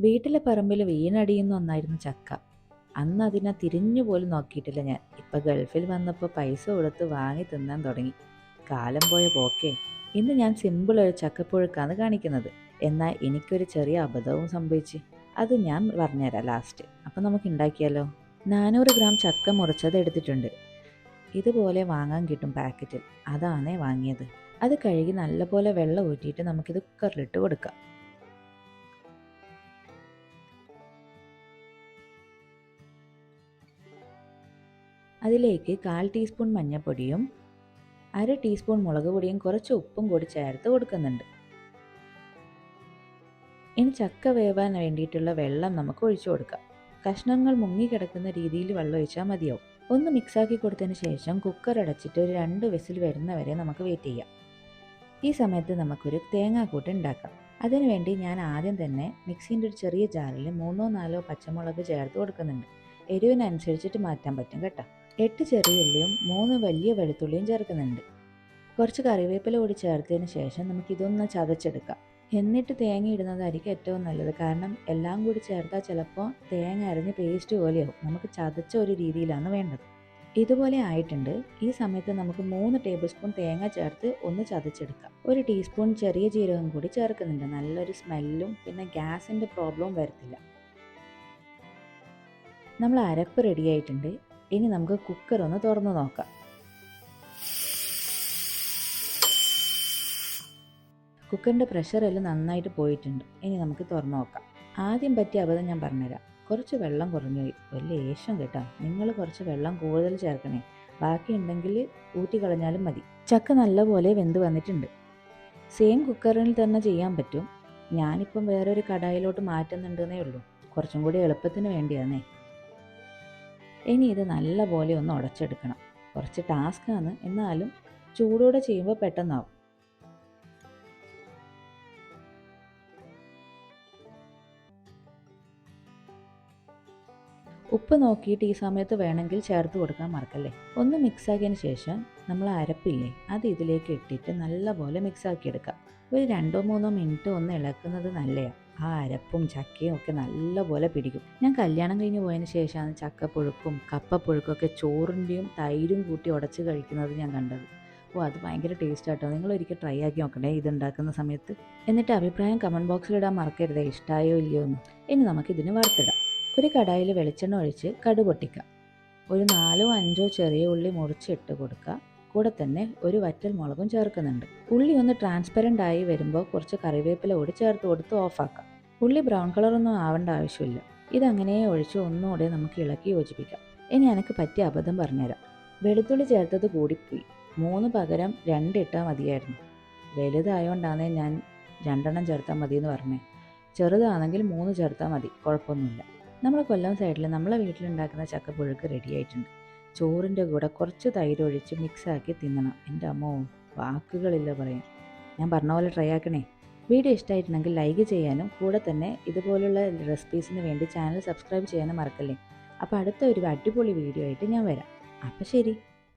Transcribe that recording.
വീട്ടിലെ പറമ്പിൽ വീണടിയുന്ന ഒന്നായിരുന്നു ചക്ക. അന്ന് അതിനെ തിരിഞ്ഞു പോലും നോക്കിയിട്ടില്ല ഞാൻ. ഇപ്പം ഗൾഫിൽ വന്നപ്പോൾ പൈസ കൊടുത്ത് വാങ്ങി തിന്നാൻ തുടങ്ങി. കാലം പോയ പോക്കേ. ഇന്ന് ഞാൻ സിമ്പിൾ ഒരു ചക്കപ്പുഴുക്കാണ് കാണിക്കുന്നത്. എന്നാൽ എനിക്കൊരു ചെറിയ അബദ്ധവും സംഭവിച്ച്. അത് ഞാൻ പറഞ്ഞുതരാം ലാസ്റ്റ്. അപ്പം നമുക്ക് ഉണ്ടാക്കിയാലോ? 400 ഗ്രാം ചക്ക മുറിച്ചത് എടുത്തിട്ടുണ്ട്. ഇതുപോലെ വാങ്ങാൻ കിട്ടും പാക്കറ്റിൽ. അതാണേ വാങ്ങിയത്. അത് കഴുകി നല്ലപോലെ വെള്ളം ഊറ്റിയിട്ട് നമുക്കിത് കുക്കറിലിട്ട് കൊടുക്കാം. അതിലേക്ക് 1/4 ടീസ്പൂൺ മഞ്ഞൾപ്പൊടിയും 1/2 ടീസ്പൂൺ മുളക് പൊടിയും കുറച്ച് ഉപ്പും കൂടി ചേർത്ത് കൊടുക്കുന്നുണ്ട്. ഇനി ചക്ക വേവാൻ വേണ്ടിയിട്ടുള്ള വെള്ളം നമുക്ക് ഒഴിച്ചു കൊടുക്കാം. കഷ്ണങ്ങൾ മുങ്ങിക്കിടക്കുന്ന രീതിയിൽ വെള്ളം ഒഴിച്ചാൽ മതിയാവും. ഒന്ന് മിക്സാക്കി കൊടുത്തതിന് ശേഷം കുക്കർ അടച്ചിട്ട് ഒരു 2 വിസിൽ വരുന്നവരെ നമുക്ക് വെയിറ്റ് ചെയ്യാം. ഈ സമയത്ത് നമുക്കൊരു തേങ്ങാക്കൂട്ട് ഉണ്ടാക്കാം. അതിനുവേണ്ടി ഞാൻ ആദ്യം തന്നെ മിക്സിൻ്റെ ഒരു ചെറിയ ജാറിൽ 3-4 പച്ചമുളക് ചേർത്ത് കൊടുക്കുന്നുണ്ട്. എരിവിനനുസരിച്ചിട്ട് മാറ്റാൻ പറ്റും കേട്ടോ. 8 ചെറിയ ഉള്ളിയും 3 വലിയ വെളുത്തുള്ളിയും ചേർക്കുന്നുണ്ട്. കുറച്ച് കറിവേപ്പില കൂടി ചേർത്തതിന് ശേഷം നമുക്കിതൊന്ന് ചതച്ചെടുക്കാം. എന്നിട്ട് തേങ്ങ ഇടുന്നതായിരിക്കും ഏറ്റവും നല്ലത്. കാരണം എല്ലാം കൂടി ചേർത്താൽ ചിലപ്പോൾ തേങ്ങ അരഞ്ഞ് പേസ്റ്റ് പോലെയാവും. നമുക്ക് ചതച്ച ഒരു രീതിയിലാണ് വേണ്ടത്. ഇതുപോലെ ആയിട്ടുണ്ട്. ഈ സമയത്ത് നമുക്ക് 3 ടേബിൾ സ്പൂൺ തേങ്ങ ചേർത്ത് ഒന്ന് ചതച്ചെടുക്കാം. 1 ടീസ്പൂൺ ചെറിയ ജീരകം കൂടി ചേർക്കുന്നുണ്ട്. നല്ലൊരു സ്മെല്ലും പിന്നെ ഗ്യാസിൻ്റെ പ്രോബ്ലവും വരത്തില്ല. നമ്മൾ അരപ്പ് റെഡി ആയിട്ടുണ്ട്. ഇനി നമുക്ക് കുക്കർ ഒന്ന് തുറന്നു നോക്കാം. കുക്കറിൻ്റെ പ്രഷറെല്ലാം നന്നായിട്ട് പോയിട്ടുണ്ട്. ഇനി നമുക്ക് തുറന്നു നോക്കാം. ആദ്യം പറ്റിയ അബദ്ധം ഞാൻ പറഞ്ഞുതരാം. കുറച്ച് വെള്ളം കുറഞ്ഞു പോയി. ഒരു ലേശം കേട്ടോ. നിങ്ങൾ കുറച്ച് വെള്ളം കൂടുതൽ ചേർക്കണേ. ബാക്കി ഉണ്ടെങ്കിൽ ഊറ്റിക്കളഞ്ഞാലും മതി. ചക്ക നല്ലപോലെ വെന്ത് വന്നിട്ടുണ്ട്. സെയിം കുക്കറിൽ തന്നെ ചെയ്യാൻ പറ്റും. ഞാനിപ്പം വേറൊരു കടായിലോട്ട് മാറ്റുന്നുണ്ടെന്നേ ഉള്ളൂ. കുറച്ചും കൂടി എളുപ്പത്തിന് വേണ്ടിയാണേ. ഇനി ഇത് നല്ലപോലെ ഒന്ന് ഉടച്ചെടുക്കണം. കുറച്ച് ടാസ്ക്കാണ്, എന്നാലും ചൂടോടെ ചെയ്യുമ്പോൾ പെട്ടെന്നാവും. ഉപ്പ് നോക്കിയിട്ട് ഈ സമയത്ത് വേണമെങ്കിൽ ചേർത്ത് കൊടുക്കാൻ മറക്കല്ലേ. ഒന്ന് മിക്സാക്കിയതിന് ശേഷം നമ്മൾ അരപ്പില്ലേ അത് ഇതിലേക്ക് ഇട്ടിട്ട് നല്ലപോലെ മിക്സാക്കി എടുക്കാം. ഒരു 2-3 മിനിറ്റ് ഒന്ന് ഇളക്കുന്നത് നല്ലതാണ്. ആ അരപ്പും ചക്കയും ഒക്കെ നല്ലപോലെ പിടിക്കും. ഞാൻ കല്യാണം കഴിഞ്ഞ് പോയതിന് ശേഷമാണ് ചക്കപ്പുഴുക്കും കപ്പപ്പുഴുക്കും ഒക്കെ ചോറിൻ്റെയും തൈരും കൂട്ടി ഉടച്ച് കഴിക്കുന്നത് ഞാൻ കണ്ടത്. അത് ഭയങ്കര ടേസ്റ്റ് ആട്ടോ. നിങ്ങൾ ഒരിക്കൽ ട്രൈ ആക്കി നോക്കണേ ഇതുണ്ടാക്കുന്ന സമയത്ത്. എന്നിട്ട് അഭിപ്രായം കമൻറ്റ് ബോക്സിലിടാൻ മറക്കരുതേ, ഇഷ്ടമായോ ഇല്ലയോ എന്ന്. ഇനി നമുക്കിതിന് വറുത്തിടാം. ഒരു കടായിൽ വെളിച്ചെണ്ണ ഒഴിച്ച് കടു പൊട്ടിക്കുക. ഒരു 4-5 ചെറിയ ഉള്ളി മുറിച്ചിട്ട് കൊടുക്കുക. കൂടെ തന്നെ ഒരു വറ്റൽ മുളകും ചേർക്കുന്നുണ്ട്. ഉള്ളി ഒന്ന് ട്രാൻസ്പെറൻ്റ് ആയി വരുമ്പോൾ കുറച്ച് കറിവേപ്പില കൂടി ചേർത്ത് കൊടുത്ത് ഓഫാക്കാം. ഉള്ളി ബ്രൗൺ കളറൊന്നും ആവേണ്ട ആവശ്യമില്ല. ഇതങ്ങനെ ഒഴിച്ച് ഒന്നുകൂടെ നമുക്ക് ഇളക്കി യോജിപ്പിക്കാം. ഇനി എനിക്ക് പറ്റിയ അബദ്ധം പറഞ്ഞുതരാം. വെളുത്തുള്ളി ചേർത്തത് കൂടിപ്പോയി. 3 പകരം 2 ഇട്ടാൽ മതിയായിരുന്നു. വലുതായതുകൊണ്ടാണ് ഞാൻ 2 ചേർത്താൽ മതിയെന്ന് പറഞ്ഞേ. ചെറുതാണെങ്കിൽ 3 ചേർത്താൽ മതി, കുഴപ്പമൊന്നുമില്ല. നമ്മളെ കൊല്ലം സൈഡിൽ നമ്മളെ വീട്ടിലുണ്ടാക്കുന്ന ചക്കപ്പുഴുക്ക് റെഡി ആയിട്ടുണ്ട്. ചോറിൻ്റെ കൂടെ കുറച്ച് തൈര് ഒഴിച്ച് മിക്സാക്കി തിന്നണം. എൻ്റെ അമ്മോ, വാക്കുകളില്ല പറയാൻ. ഞാൻ പറഞ്ഞ പോലെ ട്രൈ ആക്കണേ. വീഡിയോ ഇഷ്ടമായിട്ടുണ്ടെങ്കിൽ ലൈക്ക് ചെയ്യാനും കൂടെ തന്നെ ഇതുപോലുള്ള റെസിപ്പീസിന് വേണ്ടി ചാനൽ സബ്സ്ക്രൈബ് ചെയ്യാനും മറക്കല്ലേ. അപ്പോൾ അടുത്ത ഒരു അടിപൊളി വീഡിയോ ആയിട്ട് ഞാൻ വരാം. അപ്പോൾ ശരി.